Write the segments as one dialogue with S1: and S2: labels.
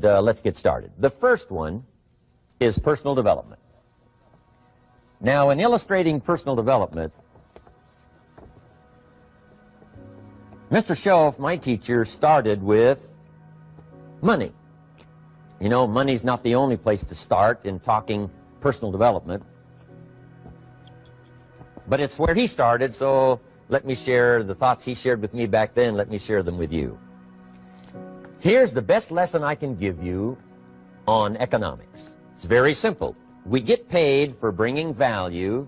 S1: and let's get started. The first one is personal development. Now, in illustrating personal development, Mr. Schoaf, my teacher, started with money. You know, money's not the only place to start in talking personal development, but it's where he started, so let me share the thoughts he shared with me back then. Let me share them with you. Here's the best lesson I can give you on economics. It's very simple. We get paid for bringing value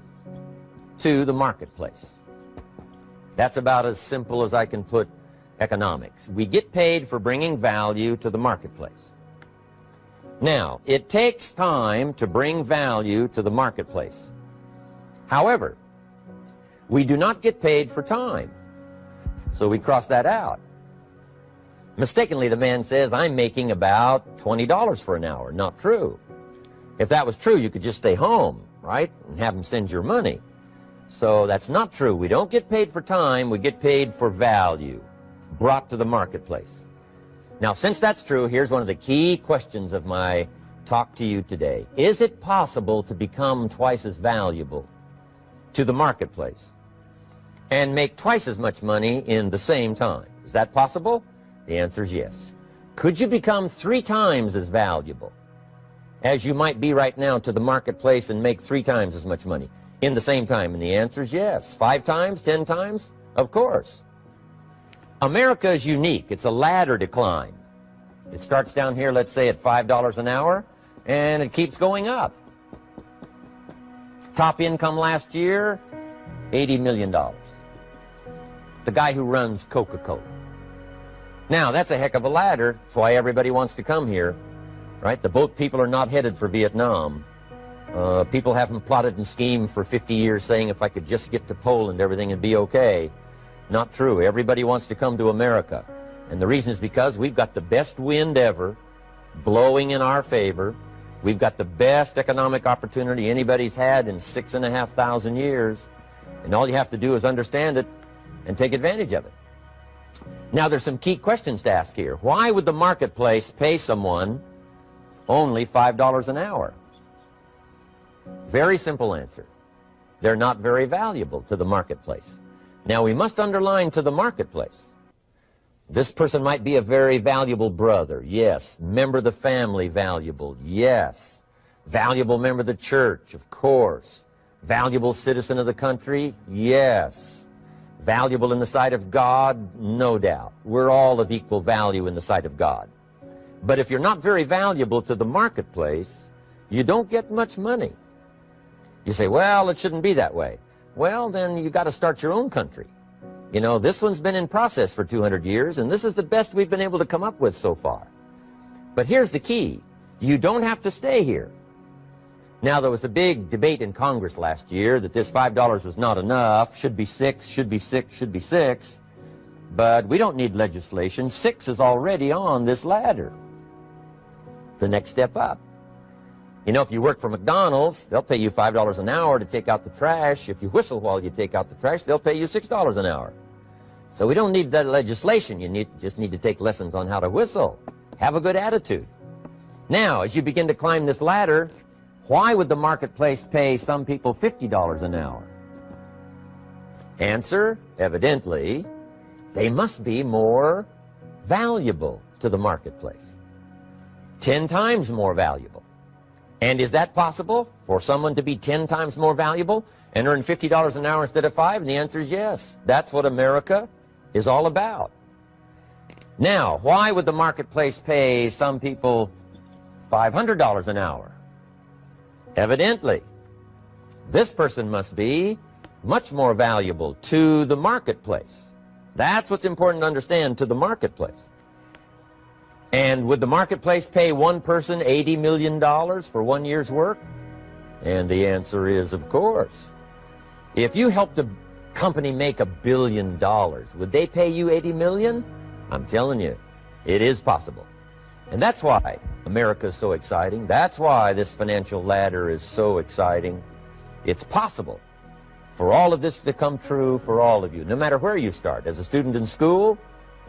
S1: to the marketplace. That's about as simple as I can put economics. We get paid for bringing value to the marketplace. Now, it takes time to bring value to the marketplace. However, we do not get paid for time, so we cross that out. Mistakenly, the man says, I'm making about $20 for an hour. Not true. If that was true, you could just stay home, right, and have him send your money. So that's not true. We don't get paid for time. We get paid for value brought to the marketplace. Now, since that's true, here's one of the key questions of my talk to you today. Is it possible to become twice as valuable to the marketplace and make twice as much money in the same time? Is that possible? The answer is yes. Could you become 3 times as valuable as you might be right now to the marketplace and make 3 times as much money in the same time? And the answer is yes. 5 times, 10 times? Of course. America is unique. It's a ladder to climb. It starts down here, let's say, at $5 an hour, and it keeps going up. Top income last year, $80 million. The guy who runs Coca-Cola. Now, that's a heck of a ladder. That's why everybody wants to come here, right? The boat people are not headed for Vietnam. People haven't plotted and schemed for 50 years saying if I could just get to Poland, everything would be okay. Not true. Everybody wants to come to America. And the reason is because we've got the best wind ever blowing in our favor. We've got the best economic opportunity anybody's had in 6,500 years. And all you have to do is understand it and take advantage of it. Now, there's some key questions to ask here. Why would the marketplace pay someone only $5 an hour? Very simple answer. They're not very valuable to the marketplace. Now, we must underline to the marketplace. This person might be a very valuable brother. Yes. Member of the family, valuable. Yes. Valuable member of the church, of course. Valuable citizen of the country? Yes. Valuable in the sight of God? No doubt. We're all of equal value in the sight of God. But if you're not very valuable to the marketplace, you don't get much money. You say, well, it shouldn't be that way. Well, then you got to start your own country. You know, this one's been in process for 200 years, and this is the best we've been able to come up with so far. But here's the key. You don't have to stay here. Now, there was a big debate in Congress last year that this $5 was not enough, should be 6, should be 6, should be 6. But we don't need legislation. 6 is already on this ladder. The next step up. You know, if you work for McDonald's, they'll pay you $5 an hour to take out the trash. If you whistle while you take out the trash, they'll pay you $6 an hour. So we don't need that legislation. You just need to take lessons on how to whistle. Have a good attitude. Now, as you begin to climb this ladder, why would the marketplace pay some people $50 an hour? Answer, evidently, they must be more valuable to the marketplace. 10 times more valuable. And is that possible for someone to be 10 times more valuable and earn $50 an hour instead of 5? And the answer is yes. That's what America is all about. Now, why would the marketplace pay some people $500 an hour? Evidently, this person must be much more valuable to the marketplace. That's what's important to understand, to the marketplace. And would the marketplace pay one person $80 million for 1 year's work? And the answer is, of course. If you helped a company make $1 billion, would they pay you $80 million? I'm telling you, it is possible. And that's why America is so exciting. That's why this financial ladder is so exciting. It's possible for all of this to come true for all of you, no matter where you start. As a student in school,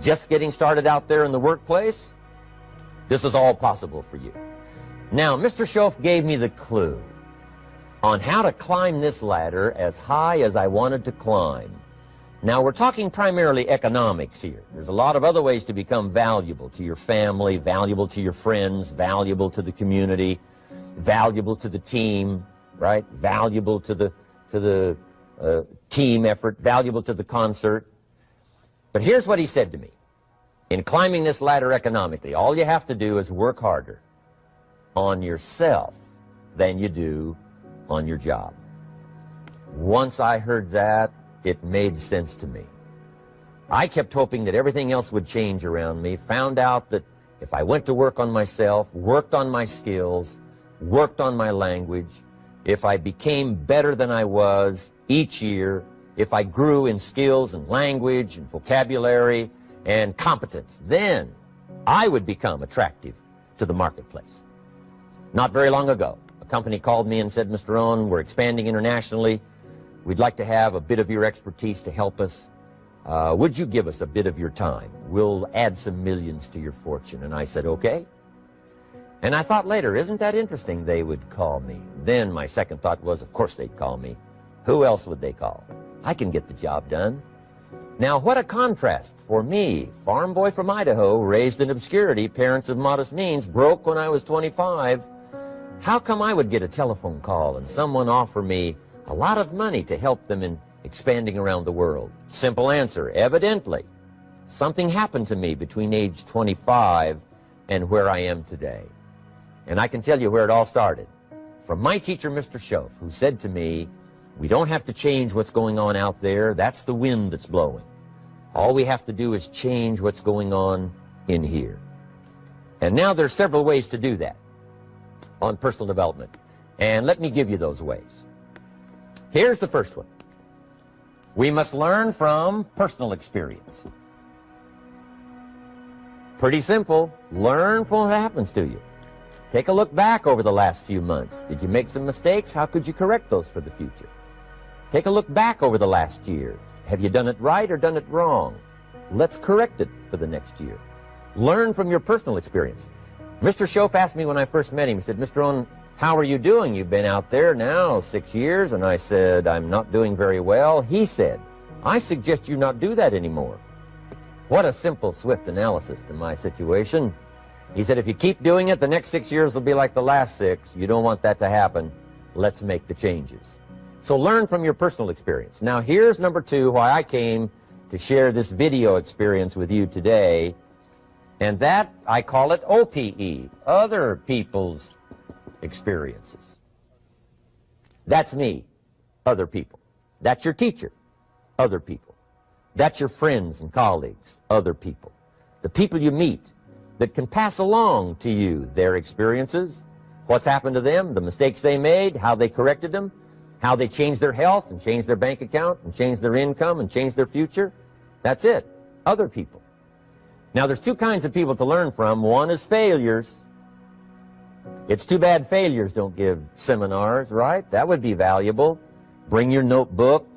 S1: just getting started out there in the workplace, This is all possible for you. Now, Mr. Schoaf gave me the clue on how to climb this ladder as high as I wanted to climb. Now, we're talking primarily economics here. There's a lot of other ways to become valuable to your family, valuable to your friends, valuable to the community, valuable to the team, right? Valuable to the team effort, valuable to the concert. But here's what he said to me. In climbing this ladder economically, all you have to do is work harder on yourself than you do on your job. Once I heard that, it made sense to me. I kept hoping that everything else would change around me, found out that if I went to work on myself, worked on my skills, worked on my language, if I became better than I was each year, if I grew in skills and language and vocabulary and competence, then I would become attractive to the marketplace. Not very long ago, a company called me and said, Mr. Rohn, we're expanding internationally. We'd like to have a bit of your expertise to help us. Would you give us a bit of your time? We'll add some millions to your fortune. And I said, okay. And I thought later, isn't that interesting? They would call me. Then my second thought was, of course they'd call me. Who else would they call? I can get the job done. Now, what a contrast for me, farm boy from Idaho, raised in obscurity, parents of modest means, broke when I was 25. How come I would get a telephone call and someone offer me a lot of money to help them in expanding around the world? Simple answer, evidently. Something happened to me between age 25 and where I am today. And I can tell you where it all started. From my teacher, Mr. Schoaf, who said to me, we don't have to change what's going on out there. That's the wind that's blowing. All we have to do is change what's going on in here. And now there's several ways to do that on personal development. And let me give you those ways. Here's the first one. We must learn from personal experience. Pretty simple. Learn from what happens to you. Take a look back over the last few months. Did you make some mistakes? How could you correct those for the future? Take a look back over the last year. Have you done it right or done it wrong? Let's correct it for the next year. Learn from your personal experience. Mr. Schoaf asked me when I first met him, he said, Mr. Rohn, how are you doing? You've been out there now 6 years. And I said, I'm not doing very well. He said, I suggest you not do that anymore. What a simple, swift analysis to my situation. He said, if you keep doing it, the next 6 years will be like the last 6. You don't want that to happen. Let's make the changes. So learn from your personal experience. Now here's number 2, why I came to share this video experience with you today. And that, I call it OPE, other people's experiences. That's me, other people. That's your teacher, other people. That's your friends and colleagues, other people. The people you meet that can pass along to you their experiences, what's happened to them, the mistakes they made, how they corrected them, how they changed their health and changed their bank account and changed their income and changed their future. That's it, other people. Now there's 2 kinds of people to learn from. One is failures. It's too bad failures don't give seminars, right? That would be valuable. Bring your notebook,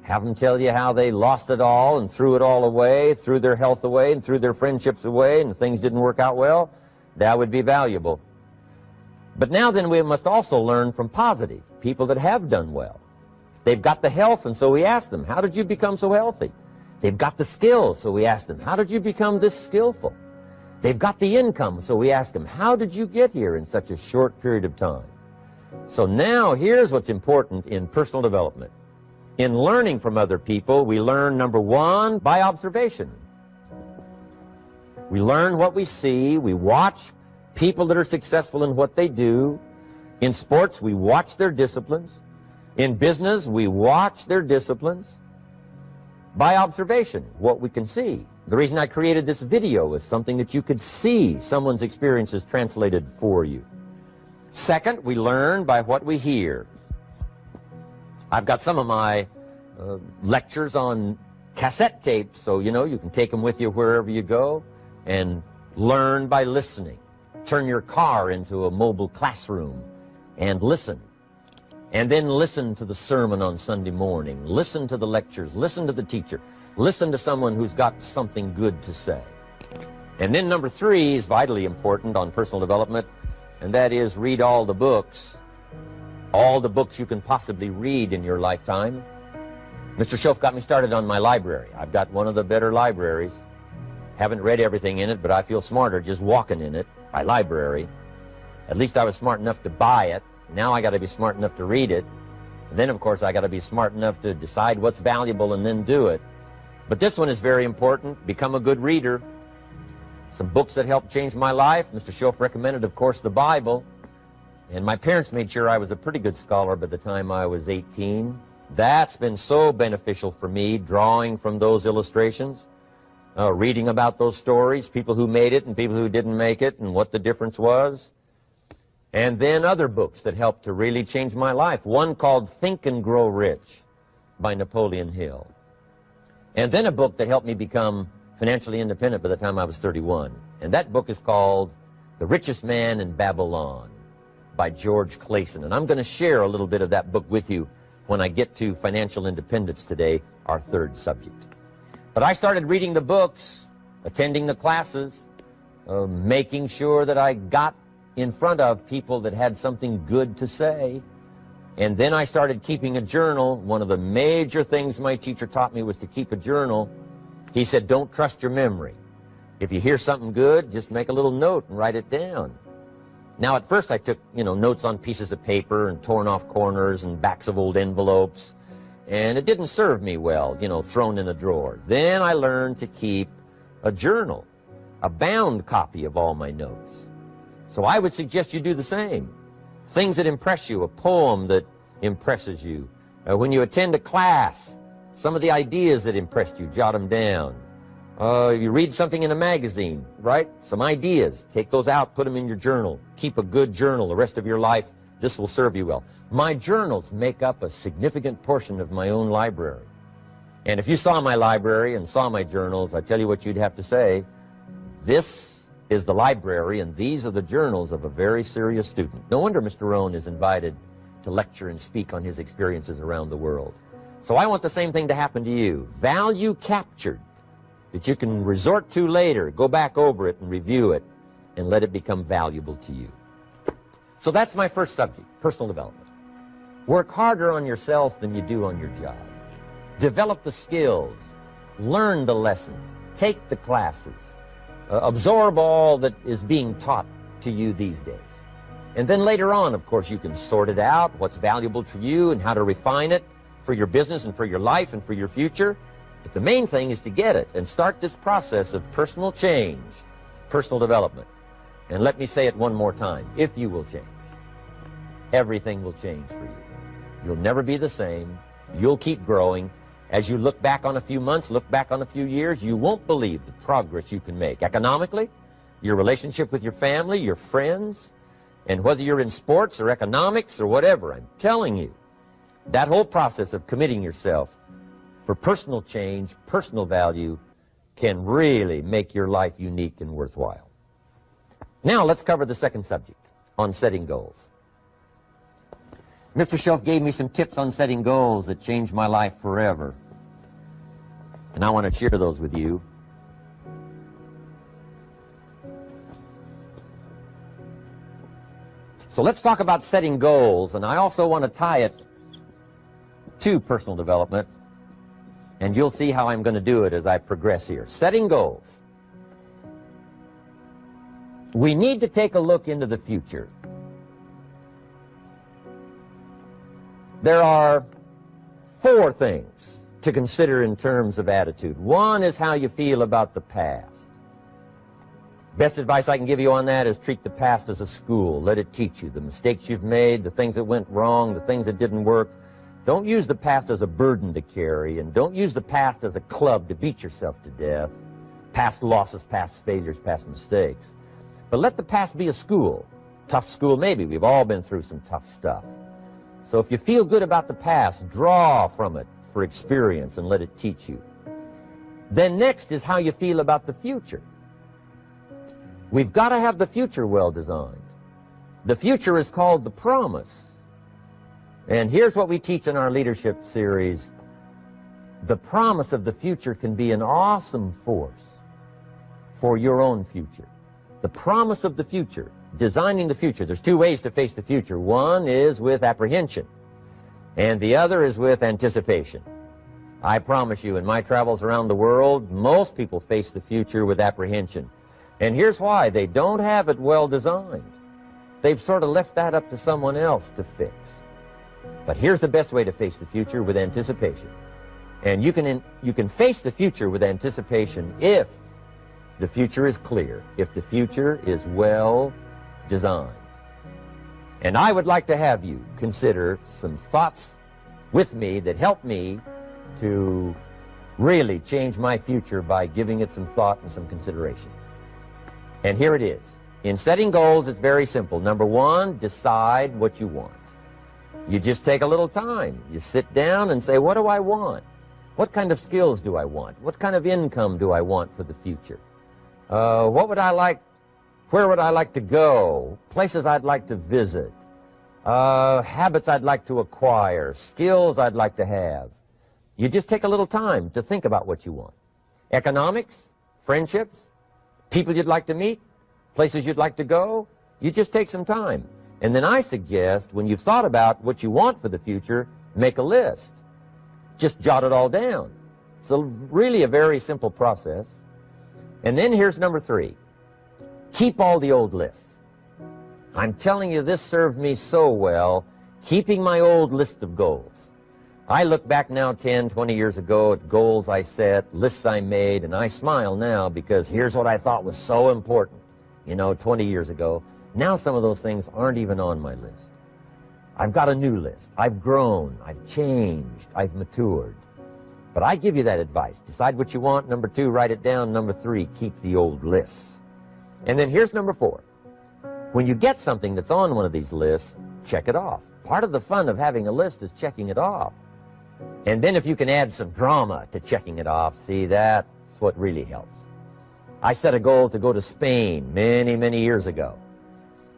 S1: have them tell you how they lost it all and threw it all away, threw their health away and threw their friendships away and things didn't work out well. That would be valuable. But now then we must also learn from positive, people that have done well. They've got the health, and so we ask them, how did you become so healthy? They've got the skills, so we ask them, how did you become this skillful? They've got the income, so we ask them, how did you get here in such a short period of time? So now here's what's important in personal development. In learning from other people, we learn, number 1, by observation. We learn what we see. We watch people that are successful in what they do. In sports, we watch their disciplines. In business, we watch their disciplines. By observation, what we can see. The reason I created this video is something that you could see someone's experiences translated for you. Second, we learn by what we hear. I've got some of my lectures on cassette tapes, so you know you can take them with you wherever you go and learn by listening. Turn your car into a mobile classroom and listen. And then listen to the sermon on Sunday morning. Listen to the lectures. Listen to the teacher. Listen to someone who's got something good to say. And then number 3 is vitally important on personal development, and that is read all the books you can possibly read in your lifetime. Mr. Schoaf got me started on my library. I've got one of the better libraries. Haven't read everything in it, but I feel smarter just walking in it. My library. At least I was smart enough to buy it. Now I got to be smart enough to read it. And then, of course, I got to be smart enough to decide what's valuable and then do it. But this one is very important. Become a good reader. Some books that helped change my life. Mr. Schoaf recommended, of course, the Bible. And my parents made sure I was a pretty good scholar by the time I was 18. That's been so beneficial for me, drawing from those illustrations, reading about those stories, people who made it and people who didn't make it, and what the difference was. And then other books that helped to really change my life. One called Think and Grow Rich by Napoleon Hill. And then a book that helped me become financially independent by the time I was 31. And that book is called The Richest Man in Babylon by George Clason. And I'm going to share a little bit of that book with you when I get to financial independence today, our 3rd subject. But I started reading the books, attending the classes, making sure that I got in front of people that had something good to say. And then I started keeping a journal. One of the major things my teacher taught me was to keep a journal. He said, don't trust your memory. If you hear something good, just make a little note and write it down. Now, at first I took, notes on pieces of paper and torn off corners and backs of old envelopes. And it didn't serve me well, thrown in a drawer. Then I learned to keep a journal, a bound copy of all my notes. So I would suggest you do the same. Things that impress you, a poem that impresses you. When you attend a class, some of the ideas that impressed you, jot them down. You read something in a magazine, right? Some ideas. Take those out, put them in your journal. Keep a good journal the rest of your life. This will serve you well. My journals make up a significant portion of my own library. And if you saw my library and saw my journals, I tell you what you'd have to say. This is the library, and these are the journals of a very serious student. No wonder Mr. Rohn is invited to lecture and speak on his experiences around the world. So I want the same thing to happen to you. Value captured that you can resort to later, go back over it and review it, and let it become valuable to you. So that's my first subject, personal development. Work harder on yourself than you do on your job. Develop the skills, learn the lessons, take the classes, absorb all that is being taught to you these days. And then later on, of course, you can sort it out, what's valuable to you and how to refine it for your business and for your life and for your future. But the main thing is to get it and start this process of personal change, personal development. And let me say it one more time. If you will change, everything will change for you. You'll never be the same. You'll keep growing. As you look back on a few months, look back on a few years, you won't believe the progress you can make. Economically, your relationship with your family, your friends, and whether you're in sports or economics or whatever, I'm telling you, that whole process of committing yourself for personal change, personal value, can really make your life unique and worthwhile. Now let's cover the second subject, on setting goals. Mr. Schoaf gave me some tips on setting goals that changed my life forever. And I want to share those with you. So let's talk about setting goals, and I also want to tie it to personal development, and you'll see how I'm going to do it as I progress here. Setting goals. We need to take a look into the future. There are 4 things to consider in terms of attitude. One is how you feel about the past. Best advice I can give you on that is treat the past as a school. Let it teach you the mistakes you've made, the things that went wrong, the things that didn't work. Don't use the past as a burden to carry, and don't use the past as a club to beat yourself to death. Past losses, past failures, past mistakes. But let the past be a school. Tough school maybe. We've all been through some tough stuff. So if you feel good about the past, draw from it for experience and let it teach you. Then next is how you feel about the future. We've got to have the future well designed. The future is called the promise. And here's what we teach in our leadership series. The promise of the future can be an awesome force for your own future. The promise of the future, designing the future. There's two ways to face the future. One is with apprehension, and the other is with anticipation. I promise you, in my travels around the world, most people face the future with apprehension. And here's why. They don't have it well designed. They've sort of left that up to someone else to fix. But here's the best way to face the future, with anticipation. And you can face the future with anticipation if the future is clear, if the future is well designed. And I would like to have you consider some thoughts with me that help me to really change my future by giving it some thought and some consideration. And here it is. In setting goals, it's very simple. Number one, decide what you want. You just take a little time. You sit down and say, what do I want? What kind of skills do I want? What kind of income do I want for the future? What would I like? Where would I like to go? Places I'd like to visit. Habits I'd like to acquire. Skills I'd like to have. You just take a little time to think about what you want. Economics, friendships, people you'd like to meet, places you'd like to go. You just take some time. And then I suggest, when you've thought about what you want for the future, make a list. Just jot it all down. It's really a very simple process. And then here's number three. Keep all the old lists. I'm telling you, this served me so well, keeping my old list of goals. I look back now 10, 20 years ago at goals I set, lists I made, and I smile now because here's what I thought was so important, 20 years ago. Now some of those things aren't even on my list. I've got a new list. I've grown. I've changed. I've matured. But I give you that advice. Decide what you want. Number two, write it down. Number three, keep the old lists. And then here's number four. When you get something that's on one of these lists, check it off. Part of the fun of having a list is checking it off. And then if you can add some drama to checking it off, see, that's what really helps. I set a goal to go to Spain many, many years ago.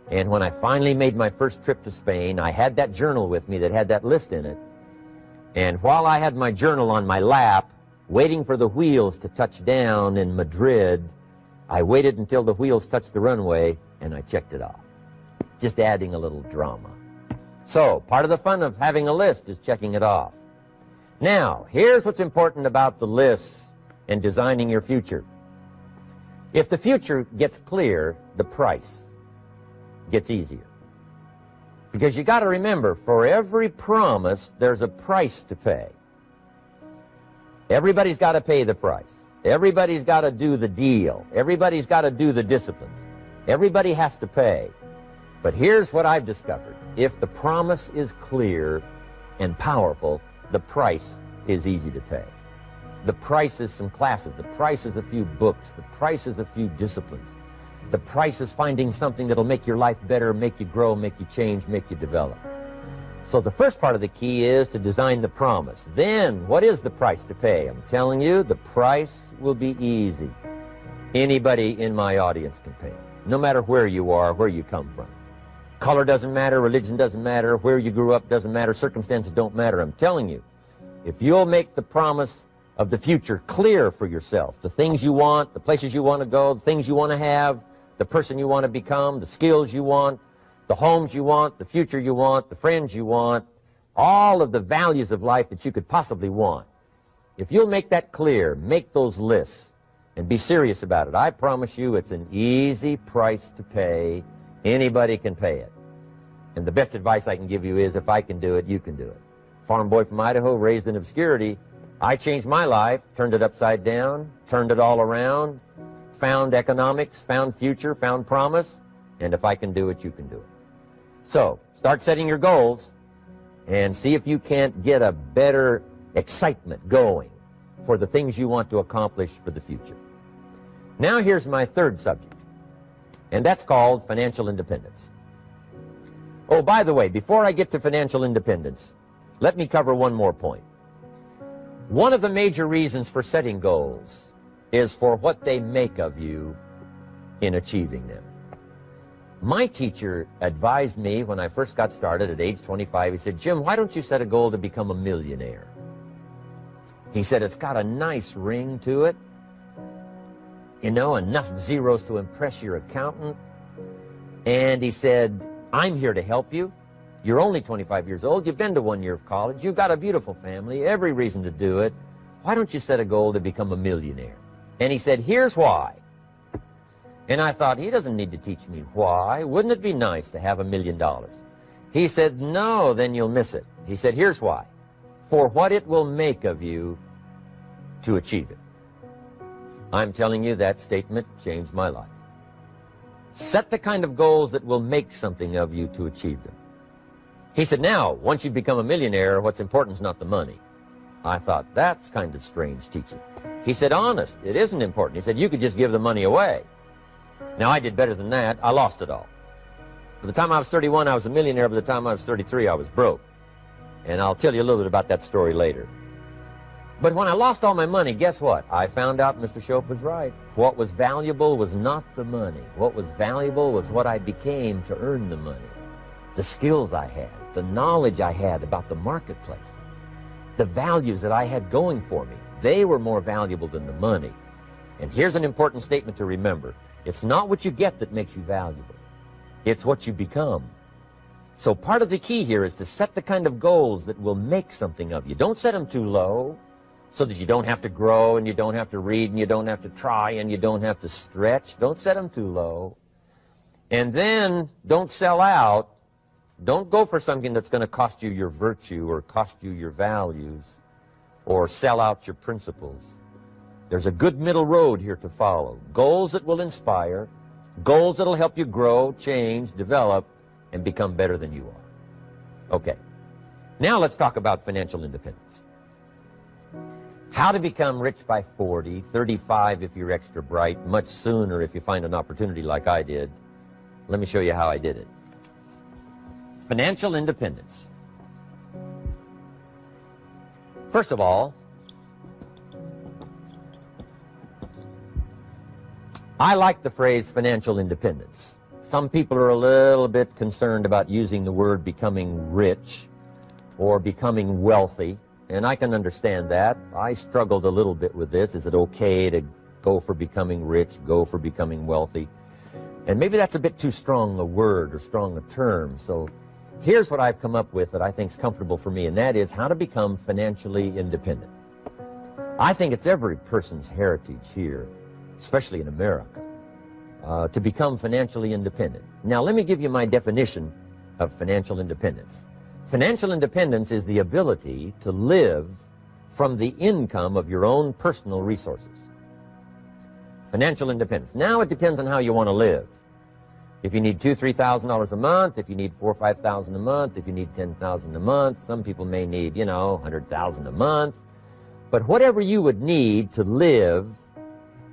S1: And when I finally made my first trip to Spain, I had that journal with me that had that list in it. And while I had my journal on my lap, waiting for the wheels to touch down in Madrid, I waited until the wheels touched the runway, and I checked it off. Just adding a little drama. So, part of the fun of having a list is checking it off. Now, here's what's important about the lists and designing your future. If the future gets clear, the price gets easier. Because you got to remember, for every promise, there's a price to pay. Everybody's got to pay the price. Everybody's got to do the deal. Everybody's got to do the disciplines. Everybody has to pay. But here's what I've discovered. If the promise is clear and powerful, the price is easy to pay. The price is some classes. The price is a few books. The price is a few disciplines. The price is finding something that'll make your life better, make you grow, make you change, make you develop. So the first part of the key is to design the promise. Then, what is the price to pay? I'm telling you, the price will be easy. Anybody in my audience can pay it, no matter where you are, where you come from. Color doesn't matter, religion doesn't matter, where you grew up doesn't matter, circumstances don't matter. I'm telling you, if you'll make the promise of the future clear for yourself, the things you want, the places you want to go, the things you want to have, the person you want to become, the skills you want, the homes you want, the future you want, the friends you want, all of the values of life that you could possibly want. If you'll make that clear, make those lists, and be serious about it, I promise you it's an easy price to pay. Anybody can pay it. And the best advice I can give you is, if I can do it, you can do it. Farm boy from Idaho, raised in obscurity, I changed my life, turned it upside down, turned it all around, found economics, found future, found promise, and if I can do it, you can do it. So, start setting your goals and see if you can't get a better excitement going for the things you want to accomplish for the future. Now here's my third subject, and that's called financial independence. Oh, by the way, before I get to financial independence, let me cover one more point. One of the major reasons for setting goals is for what they make of you in achieving them. My teacher advised me when I first got started at age 25, he said, Jim, why don't you set a goal to become a millionaire? He said, it's got a nice ring to it. you know, enough zeros to impress your accountant. And he said, I'm here to help you. You're only 25 years old. You've been to 1 year of college. You've got a beautiful family, every reason to do it. Why don't you set a goal to become a millionaire? And he said, here's why. And I thought, he doesn't need to teach me why. Wouldn't it be nice to have $1 million? He said, no, then you'll miss it. He said, here's why. For what it will make of you to achieve it. I'm telling you, that statement changed my life. Set the kind of goals that will make something of you to achieve them. He said, now, once you become a millionaire, what's important is not the money. I thought, that's kind of strange teaching. He said, honest, it isn't important. He said, you could just give the money away. Now, I did better than that. I lost it all. By the time I was 31, I was a millionaire. By the time I was 33, I was broke. And I'll tell you a little bit about that story later. But when I lost all my money, guess what? I found out Mr. Schoaf was right. What was valuable was not the money. What was valuable was what I became to earn the money. The skills I had, the knowledge I had about the marketplace, the values that I had going for me. They were more valuable than the money. And here's an important statement to remember. It's not what you get that makes you valuable. It's what you become. So part of the key here is to set the kind of goals that will make something of you. Don't set them too low so that you don't have to grow and you don't have to read and you don't have to try and you don't have to stretch. Don't set them too low. And then don't sell out. Don't go for something that's going to cost you your virtue or cost you your values or sell out your principles. There's a good middle road here to follow. Goals that will inspire, goals that will help you grow, change, develop, and become better than you are. Okay, now let's talk about financial independence. How to become rich by 40, 35 if you're extra bright, much sooner if you find an opportunity like I did. Let me show you how I did it. Financial independence. First of all, I like the phrase financial independence. Some people are a little bit concerned about using the word becoming rich or becoming wealthy, and I can understand that. I struggled a little bit with this. Is it okay to go for becoming rich, go for becoming wealthy? And maybe that's a bit too strong a word or strong a term. So here's what I've come up with that I think is comfortable for me, and that is how to become financially independent. I think it's every person's heritage here, especially in America, to become financially independent. Now, let me give you my definition of financial independence. Financial independence is the ability to live from the income of your own personal resources. Financial independence. Now, it depends on how you want to live. If you need $2,000, $3,000 a month, if you need $4,000 or $5,000 a month, if you need $10,000 a month, some people may need, you know, $100,000 a month. But whatever you would need to live,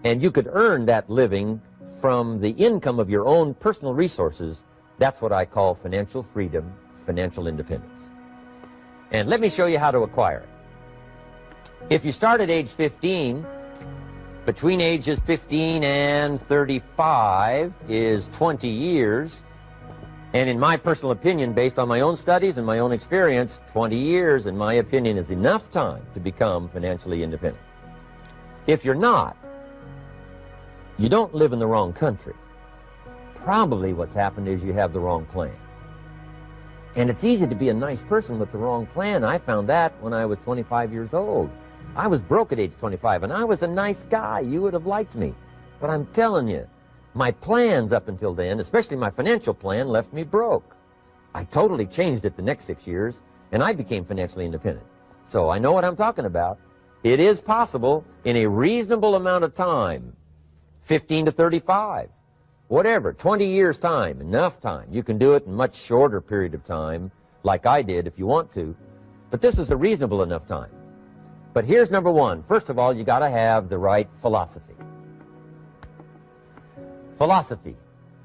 S1: and you could earn that living from the income of your own personal resources, that's what I call financial freedom, financial independence. And let me show you how to acquire it. If you start at age 15, between ages 15 and 35 is 20 years. And in my personal opinion, based on my own studies and my own experience, 20 years, in my opinion, is enough time to become financially independent. If you're not, you don't live in the wrong country. Probably what's happened is you have the wrong plan. And it's easy to be a nice person with the wrong plan. I found that when I was 25 years old. I was broke at age 25, and I was a nice guy. You would have liked me. But I'm telling you, my plans up until then, especially my financial plan, left me broke. I totally changed it the next 6 years, and I became financially independent. So I know what I'm talking about. It is possible in a reasonable amount of time, 15 to 35, whatever, 20 years time, enough time. You can do it in a much shorter period of time, like I did if you want to, but this is a reasonable enough time. But here's number one. First of all, you got to have the right philosophy. Philosophy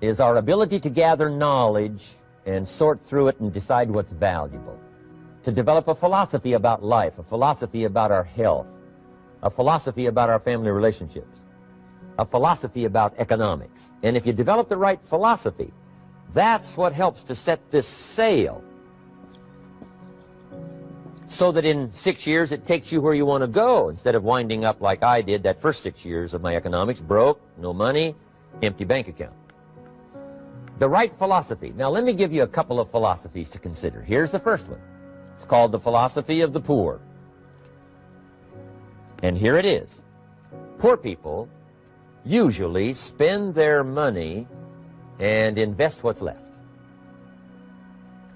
S1: is our ability to gather knowledge and sort through it and decide what's valuable. To develop a philosophy about life, a philosophy about our health, a philosophy about our family relationships, a philosophy about economics. And if you develop the right philosophy, that's what helps to set this sail so that in 6 years it takes you where you want to go, instead of winding up like I did that first 6 years of my economics, broke, no money, empty bank account. The right philosophy. Now let me give you a couple of philosophies to consider. Here's the first one. It's called the philosophy of the poor. And here it is. Poor people usually spend their money and invest what's left.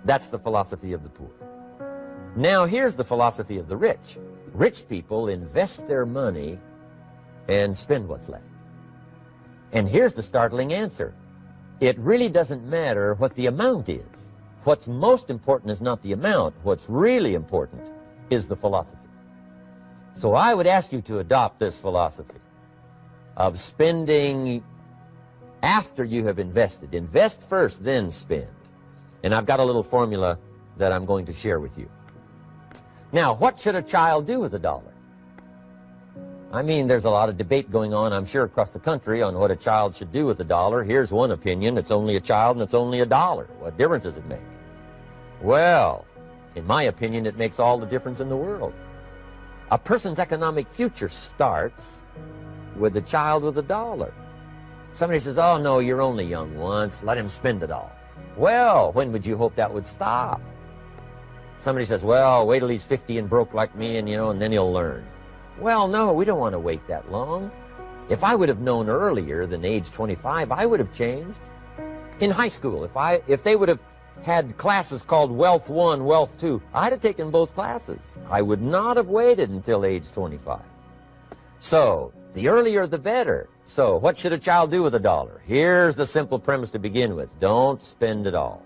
S1: That's the philosophy of the poor. Now here's the philosophy of the rich. Rich people invest their money and spend what's left. And here's the startling answer. It really doesn't matter what the amount is. What's most important is not the amount. What's really important is the philosophy. So I would ask you to adopt this philosophy of spending after you have invested. Invest first, then spend. And I've got a little formula that I'm going to share with you. Now, what should a child do with $1? I mean, there's a lot of debate going on, I'm sure, across the country on what a child should do with $1. Here's one opinion. It's only a child and it's only $1. What difference does it make? Well, in my opinion, it makes all the difference in the world. A person's economic future starts with a child with $1. Somebody says, oh, no, you're only young once. Let him spend it all. Well, when would you hope that would stop? Somebody says, well, wait till he's 50 and broke like me, and, and then he'll learn. Well, no, we don't want to wait that long. If I would have known earlier than age 25, I would have changed. In high school, if they would have had classes called Wealth 1, Wealth 2, I'd have taken both classes. I would not have waited until age 25. So, the earlier the better. So, what should a child do with $1? Here's the simple premise to begin with. Don't spend it all.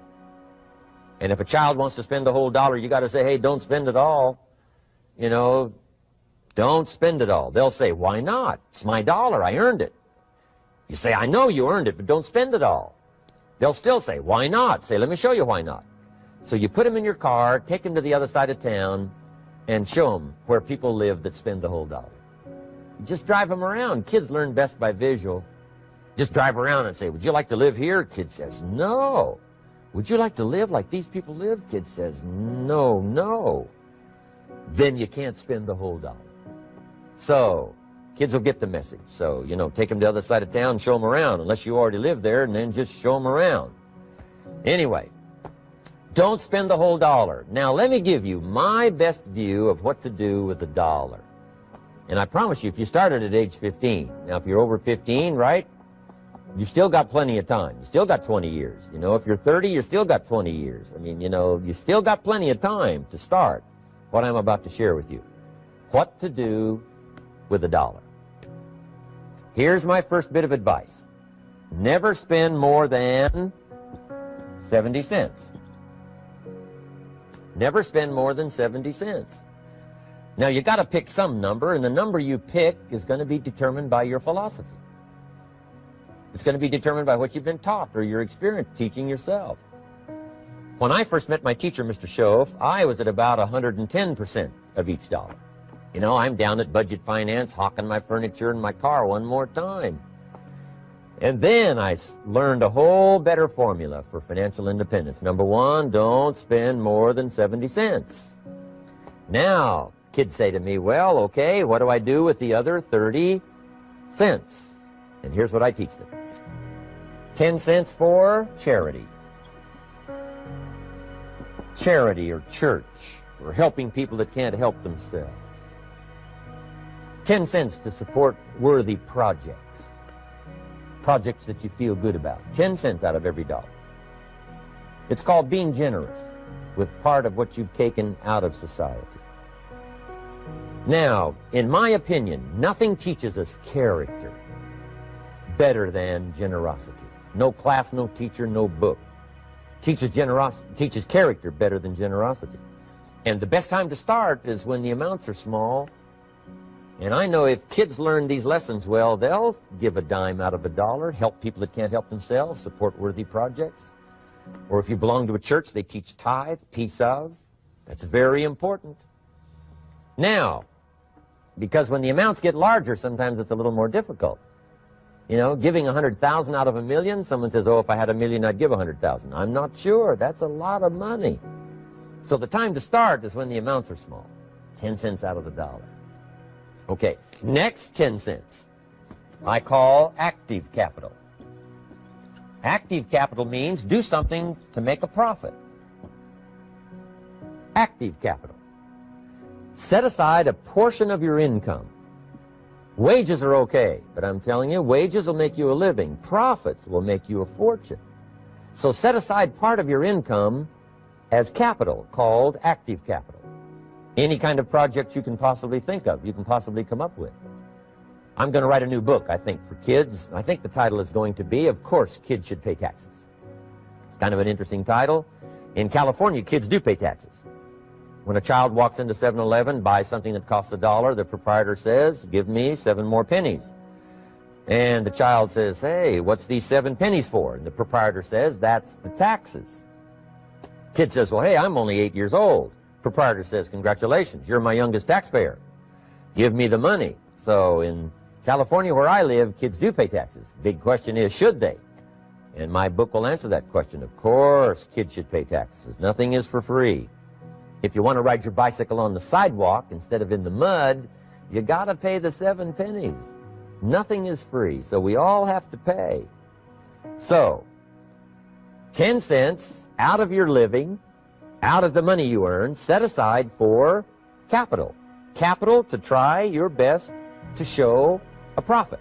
S1: And if a child wants to spend the whole dollar, you got to say, hey, don't spend it all. Don't spend it all. They'll say, why not? It's my dollar. I earned it. You say, I know you earned it, but don't spend it all. They'll still say, why not? Say, let me show you why not. So you put them in your car, take them to the other side of town, and show them where people live that spend the whole dollar. Just drive them around. Kids learn best by visual. Just drive around and say, would you like to live here? Kid says, no. Would you like to live like these people live? Kid says, no, no. Then you can't spend the whole dollar. So, kids will get the message. So, take them to the other side of town and show them around, unless you already live there, and then just show them around. Anyway, don't spend the whole dollar. Now, let me give you my best view of what to do with $1. And I promise you, if you started at age 15, now if you're over 15, right, you've still got plenty of time. You still got 20 years. If you're 30, you still got 20 years. I mean, you still got plenty of time to start what I'm about to share with you. What to do with $1. Here's my first bit of advice. Never spend more than 70 cents. Never spend more than 70 cents. Now, you got to pick some number, and the number you pick is going to be determined by your philosophy. It's going to be determined by what you've been taught or your experience teaching yourself. When I first met my teacher, Mr. Schoaf, I was at about 110% of each dollar. I'm down at budget finance, hawking my furniture and my car one more time. And then I learned a whole better formula for financial independence. Number one, don't spend more than 70 cents. Now, kids say to me, well, okay, what do I do with the other 30 cents? And here's what I teach them. 10 cents for charity. Charity or church, or helping people that can't help themselves. 10 cents to support worthy projects. Projects that you feel good about. 10 cents out of every dollar. It's called being generous with part of what you've taken out of society. Now, in my opinion, nothing teaches us character better than generosity. No class, no teacher, no book teaches character better than generosity. And the best time to start is when the amounts are small. And I know if kids learn these lessons well, they'll give a dime out of $1, help people that can't help themselves, support worthy projects. Or if you belong to a church, they teach tithe, piece of. That's very important. Now, because when the amounts get larger, sometimes it's a little more difficult. Giving 100,000 out of $1 million, someone says, oh, if I had $1 million, I'd give 100,000. I'm not sure. That's a lot of money. So the time to start is when the amounts are small. 10 cents out of the dollar. Okay, next 10 cents I call active capital. Active capital means do something to make a profit. Active capital. Set aside a portion of your income. Wages are okay, but I'm telling you, wages will make you a living. Profits will make you a fortune. So set aside part of your income as capital, called active capital. Any kind of project you can possibly think of, you can possibly come up with. I'm going to write a new book, I think, for kids. I think the title is going to be, Of Course, Kids Should Pay Taxes. It's kind of an interesting title. In California, kids do pay taxes. When a child walks into 7-Eleven, buys something that costs $1, the proprietor says, give me 7 more pennies. And the child says, hey, what's these 7 pennies for? And the proprietor says, that's the taxes. Kid says, well, hey, I'm only 8 years old. Proprietor says, congratulations, you're my youngest taxpayer. Give me the money. So in California, where I live, kids do pay taxes. Big question is, should they? And my book will answer that question. Of course, kids should pay taxes. Nothing is for free. If you want to ride your bicycle on the sidewalk instead of in the mud, you got to pay the 7 pennies. Nothing is free, so we all have to pay. So, 10 cents out of your living, out of the money you earn, set aside for capital. Capital to try your best to show a profit.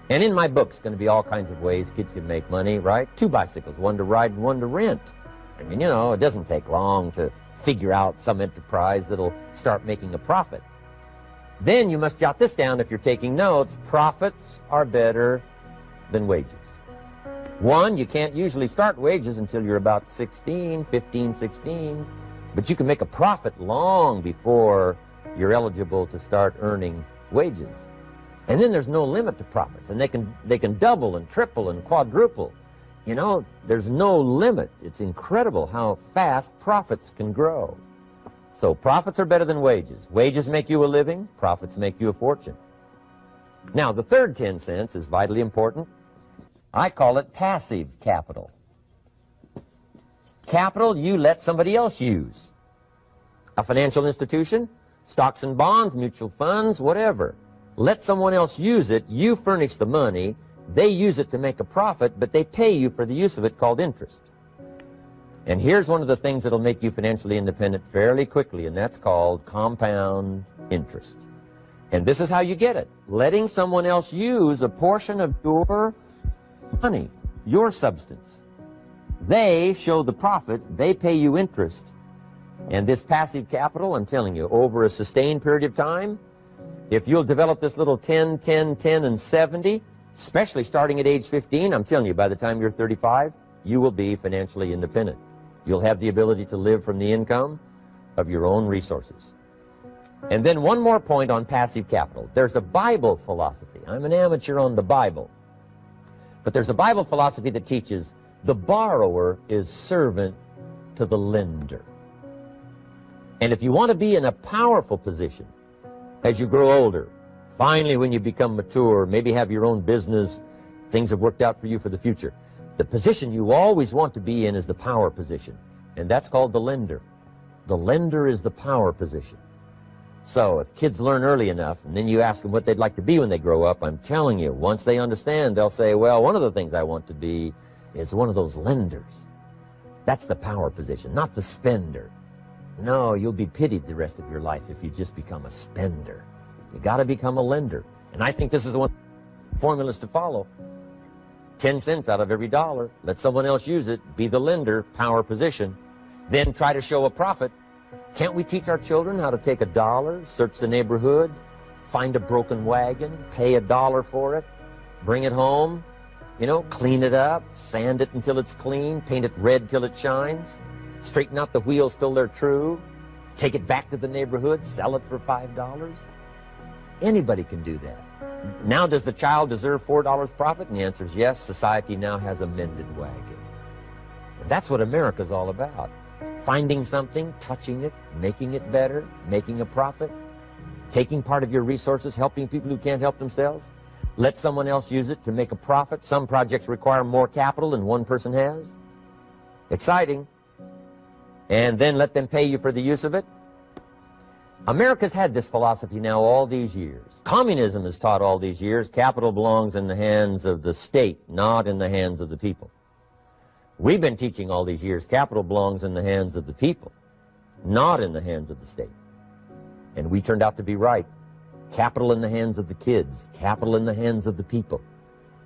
S1: And in my book, it's going to be all kinds of ways kids can make money, right? 2 bicycles, one to ride and one to rent. I mean, you know, it doesn't take long to figure out some enterprise that'll start making a profit. Then you must jot this down if you're taking notes. Profits are better than wages. 1, you can't usually start wages until you're about 16, 15, 16, but you can make a profit long before you're eligible to start earning wages. And then there's no limit to profits, and they can double and triple and quadruple. You know, there's no limit. It's incredible how fast profits can grow. So profits are better than wages. Wages make you a living, profits make you a fortune. Now, the third 10 cents is vitally important. I call it passive capital. Capital you let somebody else use. A financial institution, stocks and bonds, mutual funds, whatever. Let someone else use it. You furnish the money. They use it to make a profit, but they pay you for the use of it, called interest. And here's one of the things that'll make you financially independent fairly quickly, and that's called compound interest. And this is how you get it. Letting someone else use a portion of your money, your substance. They show the profit, they pay you interest. And this passive capital, I'm telling you, over a sustained period of time, if you'll develop this little 10, 10, 10, and 70, especially starting at age 15, I'm telling you, by the time you're 35, you will be financially independent. You'll have the ability to live from the income of your own resources. And then one more point on passive capital. There's a Bible philosophy. I'm an amateur on the Bible. But there's a Bible philosophy that teaches the borrower is servant to the lender. And if you want to be in a powerful position as you grow older, finally when you become mature, maybe have your own business, things have worked out for you for the future, the position you always want to be in is the power position, and that's called the lender. The lender is the power position. So if kids learn early enough, and then you ask them what they'd like to be when they grow up, I'm telling you, once they understand, they'll say, well, one of the things I want to be is one of those lenders. That's the power position, not the spender. No, you'll be pitied the rest of your life if you just become a spender. You got to become a lender. And I think this is the one formulas to follow. 10 cents out of every dollar. Let someone else use it. Be the lender, power position. Then try to show a profit. Can't we teach our children how to take $1, search the neighborhood, find a broken wagon, pay $1 for it, bring it home, you know, clean it up, sand it until it's clean, paint it red till it shines, straighten out the wheels till they're true, take it back to the neighborhood, sell it for $5? Anybody can do that. Now, does the child deserve $4 profit? And the answer is yes. Society now has a mended wagon. And that's what America's all about. Finding something, touching it, making it better, making a profit, taking part of your resources, helping people who can't help themselves. Let someone else use it to make a profit. Some projects require more capital than one person has. Exciting. and then let them pay you for the use of it? America's had this philosophy now all these years. Communism has taught all these years capital belongs in the hands of the state, not in the hands of the people. We've been teaching all these years capital belongs in the hands of the people, not in the hands of the state. And we turned out to be right. Capital in the hands of the kids, capital in the hands of the people.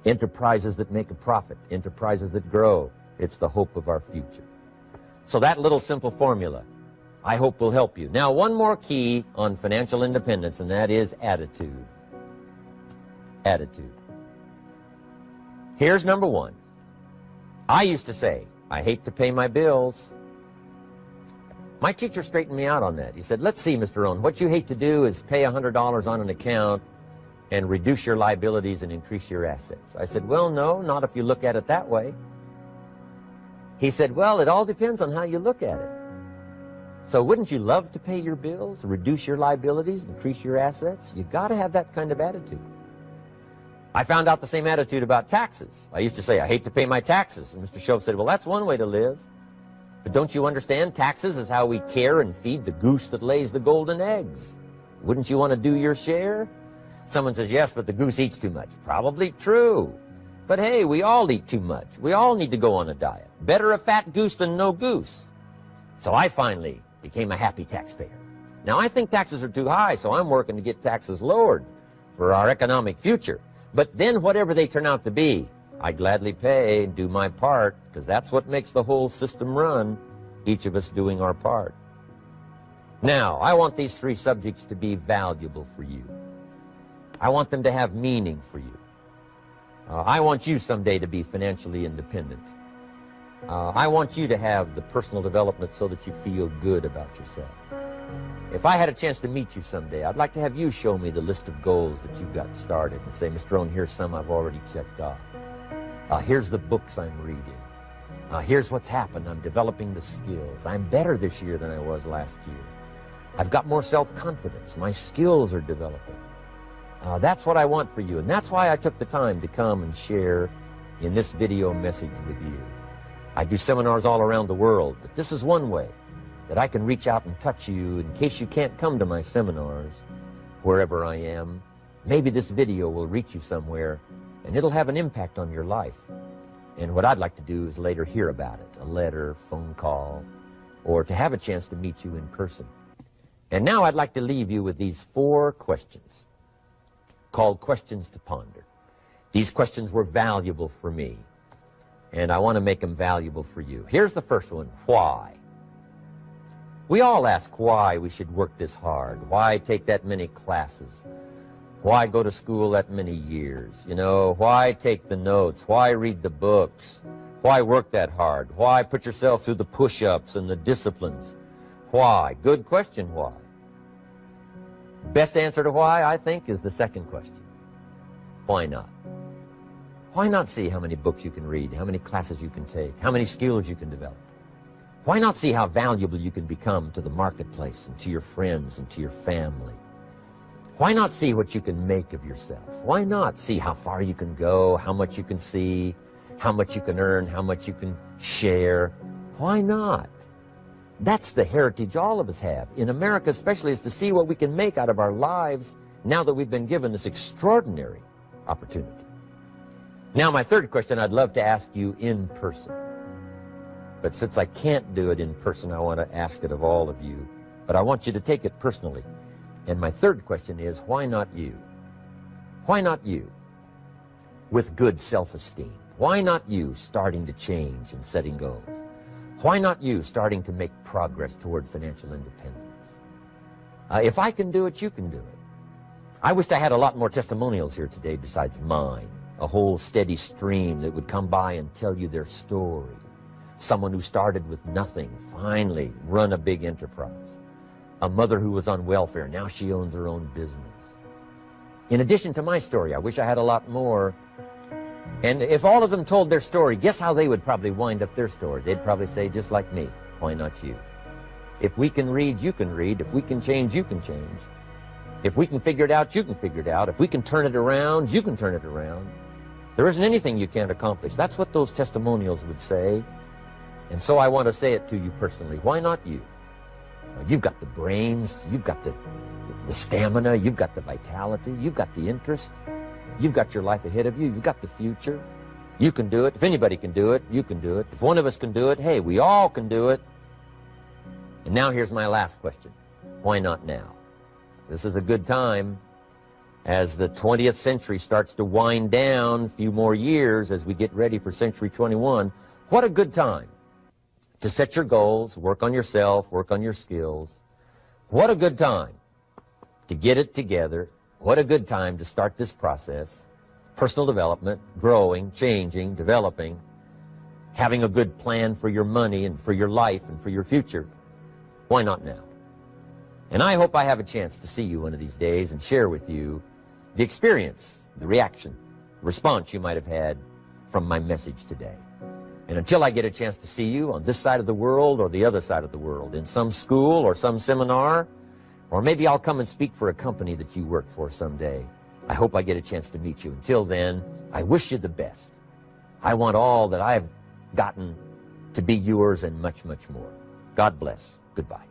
S1: Enterprises that make a profit, enterprises that grow. It's the hope of our future. So that little simple formula, I hope, will help you. Now, one more key on financial independence, and that is attitude. Attitude. Here's number one. I used to say, I hate to pay my bills. My teacher straightened me out on that. He said, let's see, Mr. Rohn, what you hate to do is pay $100 on an account and reduce your liabilities and increase your assets. I said, well, no, not if you look at it that way. He said, well, it all depends on how you look at it. So wouldn't you love to pay your bills, reduce your liabilities, increase your assets? You got to have that kind of attitude. I found out the same attitude about taxes. I used to say, I hate to pay my taxes. And Mr. Shove said, well, that's one way to live. But don't you understand? Taxes is how we care and feed the goose that lays the golden eggs. Wouldn't you want to do your share? Someone says, yes, but the goose eats too much. Probably true. But hey, we all eat too much. We all need to go on a diet. Better a fat goose than no goose. So I finally became a happy taxpayer. Now, I think taxes are too high, so I'm working to get taxes lowered for our economic future. But then whatever they turn out to be, I gladly pay and do my part, because that's what makes the whole system run, each of us doing our part. Now, I want these three subjects to be valuable for you. I want them to have meaning for you. I want you someday to be financially independent. I want you to have the personal development so that you feel good about yourself. If I had a chance to meet you someday, I'd like to have you show me the list of goals that you got started and say, Mr. Rohn, here's some I've already checked off. Here's the books I'm reading. Here's what's happened. I'm developing the skills. I'm better this year than I was last year. I've got more self-confidence. My skills are developing. That's what I want for you, and that's why I took the time to come and share in this video message with you. I do seminars all around the world, but this is one way that I can reach out and touch you in case you can't come to my seminars, wherever I am. Maybe this video will reach you somewhere, and it'll have an impact on your life. And what I'd like to do is later hear about it, a letter, phone call, or to have a chance to meet you in person. And now I'd like to leave you with these 4 questions called Questions to Ponder. These questions were valuable for me, and I want to make them valuable for you. Here's the first one, why? We all ask why we should work this hard, why take that many classes, why go to school that many years, you know, why take the notes, why read the books, why work that hard, why put yourself through the push-ups and the disciplines, why? Good question, why? Best answer to why, I think, is the second question. Why not? Why not see how many books you can read, how many classes you can take, how many skills you can develop? Why not see how valuable you can become to the marketplace and to your friends and to your family? Why not see what you can make of yourself? Why not see how far you can go, how much you can see, how much you can earn, how much you can share? Why not? That's the heritage all of us have, in America especially, is to see what we can make out of our lives now that we've been given this extraordinary opportunity. Now, my third question I'd love to ask you in person. But since I can't do it in person, I want to ask it of all of you. But I want you to take it personally. And my third question is, why not you? Why not you? With good self-esteem. Why not you starting to change and setting goals? Why not you starting to make progress toward financial independence? If I can do it, you can do it. I wished I had a lot more testimonials here today besides mine. A whole steady stream that would come by and tell you their story. Someone who started with nothing, finally run a big enterprise. A mother who was on welfare, now she owns her own business. In addition to my story, I wish I had a lot more. And if all of them told their story, guess how they would probably wind up their story? They'd probably say, just like me, why not you? If we can read, you can read. If we can change, you can change. If we can figure it out, you can figure it out. If we can turn it around, you can turn it around. There isn't anything you can't accomplish. That's what those testimonials would say. And so I want to say it to you personally. Why not you? You've got the brains, you've got the stamina, you've got the vitality, you've got the interest, you've got your life ahead of you, you've got the future. You can do it. If anybody can do it, you can do it. If one of us can do it, hey, we all can do it. And now here's my last question. Why not now? This is a good time as the 20th century starts to wind down, a few more years as we get ready for century 21. What a good time to set your goals, work on yourself, work on your skills. What a good time to get it together. What a good time to start this process. Personal development, growing, changing, developing, having a good plan for your money and for your life and for your future. Why not now? And I hope I have a chance to see you one of these days and share with you the experience, the reaction, the response you might have had from my message today. And until I get a chance to see you on this side of the world or the other side of the world, in some school or some seminar, or maybe I'll come and speak for a company that you work for someday, I hope I get a chance to meet you. Until then, I wish you the best. I want all that I've gotten to be yours and much, much more. God bless. Goodbye.